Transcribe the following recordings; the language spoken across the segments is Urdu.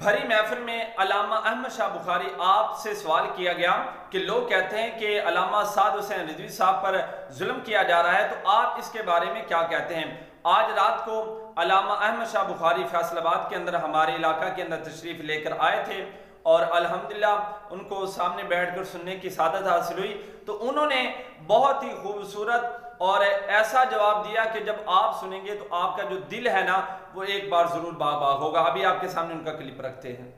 بھری محفل میں علامہ احمد شاہ بخاری آپ سے سوال کیا گیا کہ لوگ کہتے ہیں کہ علامہ سعد حسین رضوی صاحب پر ظلم کیا جا رہا ہے، تو آپ اس کے بارے میں کیا کہتے ہیں؟ آج رات کو علامہ احمد شاہ بخاری فیصل آباد کے اندر ہمارے علاقہ کے اندر تشریف لے کر آئے تھے اور الحمدللہ ان کو سامنے بیٹھ کر سننے کی سعادت حاصل ہوئی، تو انہوں نے بہت ہی خوبصورت اور ایسا جواب دیا کہ جب آپ سنیں گے تو آپ کا جو دل ہے نا وہ ایک بار ضرور باغ باغ ہوگا۔ ابھی آپ کے سامنے ان کا کلپ رکھتے ہیں۔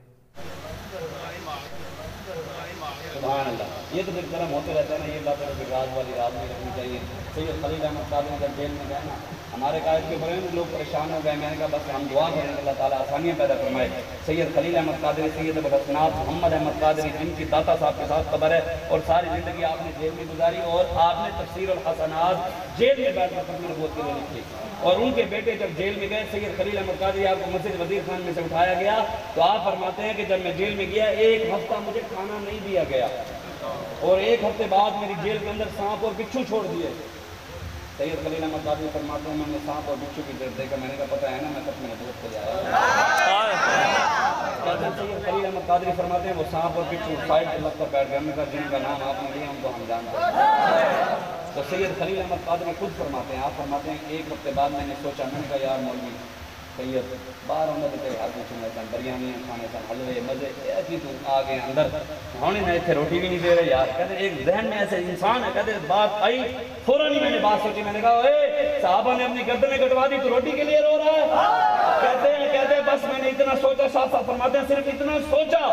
سبحان اللہ، یہ تو پھر کرم ہوتے رہتا ہے نا، یہ بات ہے راز والی رات میں رکھنی چاہیے۔ سید خلیل احمد قادری جب جیل میں گئے نا، ہمارے قائد کے بڑے لوگ پریشان ہو گئے، میں نے کہا بس ہم دعا کریں کہ اللہ تعالیٰ آسانیاں پیدا فرمائے۔ سید خلیل احمد قادری، سید ابوالحسنات محمد احمد قادری، جن کی داتا صاحب کے ساتھ قبر ہے اور ساری زندگی آپ نے جیل میں گزاری اور آپ نے تفسیر الحسنات جیل میں بیٹھ کر ختم نبوت کے لیے لکھی، اور ان کے بیٹے جب جیل میں گئے سید خلیل احمد قادری آپ کو مسجد وزیر خان میں سے اٹھایا گیا، تو آپ فرماتے ہیں کہ جب میں جیل میں گیا 1 ہفتہ مجھے کھانا نہیں دیا گیا، اور 1 ہفتے بعد میری جیل کے اندر سانپ اور بچھو چھوڑ دیے۔ سید خلیل احمد قادری فرماتے ہیں میں نے سانپ اور بچھو کی طرف دیکھا، میں نے کہا پتہ ہے نا میں ختم نبوت کے لیے آیا۔ سید خلیل احمد قادری فرماتے ہیں وہ سانپ اور بچھو سائڈ پہ لگ کر بیٹھ گئے، ہم نے کہا جن کا نام آپ نے لیا ہم تو ہم جانتے ہیں۔ تو سید خلیل احمد قادری خود فرماتے ہیں، آپ فرماتے ہیں 1 ہفتے بعد میں نے سوچا، میں نے کہا یار مولوی سید باہر ہونا تو تیرے ہاتھ میں سننے سن بریانی کھانے سن حلوے مزے ایسی تو آ گئے اندر ہونے میں اتنے روٹی بھی نہیں دے رہے یار۔ کہتے ایک ذہن میں ایسے انسان ہے، کہتے بات آئی فوراً ہی میں نے بات سوچی، میں نے کہا اے صحابہ نے اپنی گردنیں کٹوا دی تو روٹی کے لیے رو رہا ہے؟ کہتے بس میں نے اتنا سوچا، شاہ صاحب فرماتے ہیں صرف اتنا سوچا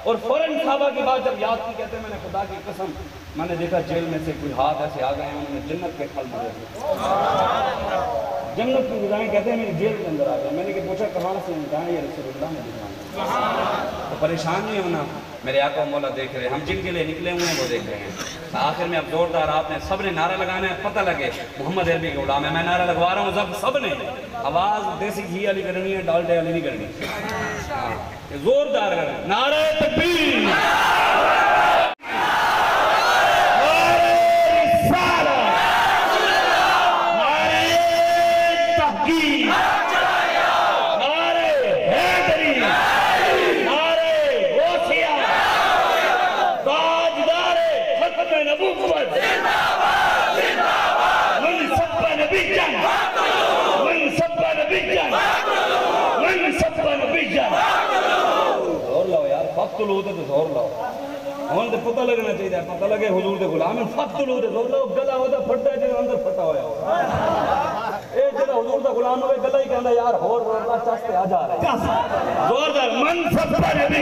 اور فوراً صحابہ کی بات جب یاد کی، کہتے ہیں میں نے خدا کی قسم میں نے دیکھا جیل میں سے کوئی ہاتھ ایسے آ گئے ہیں، انہوں نے جنت کے پھل مارے ہیں، جنت کی غذائیں، کہتے ہیں میری جیل کے اندر آ گئے۔ میں نے پوچھا کہاں سے کہا یہ رسول اللہ نے دکھایا۔ تو پریشان نہیں ہونا، میرے آقا و مولا دیکھ رہے ہیں، ہم جن کے لیے نکلے ہوئے ہیں وہ دیکھ رہے ہیں۔ آخر میں اب زوردار آپ نے سب نے نعرہ لگانا ہے، پتہ لگے محمد عربی کے غلام ہے، میں نعرہ لگوا رہا ہوں سب نے، آواز دیسی گھی والی کرنی ہے، ڈالٹے والی نہیں کرنی، زوردار کرنا نعرہ تکبیر، لو تو زور لاؤ، ہوں تو پتہ لگنا چاہیے، پتہ لگے حضور دے غلام ہیں، فقط لو تو زور لاؤ، گلا ہوتا پھٹا ہے جنہوں اندر پھٹا ہویا ہو، اے جنہوں حضور دا غلام ہوئے گلا ہی کہنا یار ہور اللہ چاہتے آ جا رہے ہیں، زوردار من سب پر نبی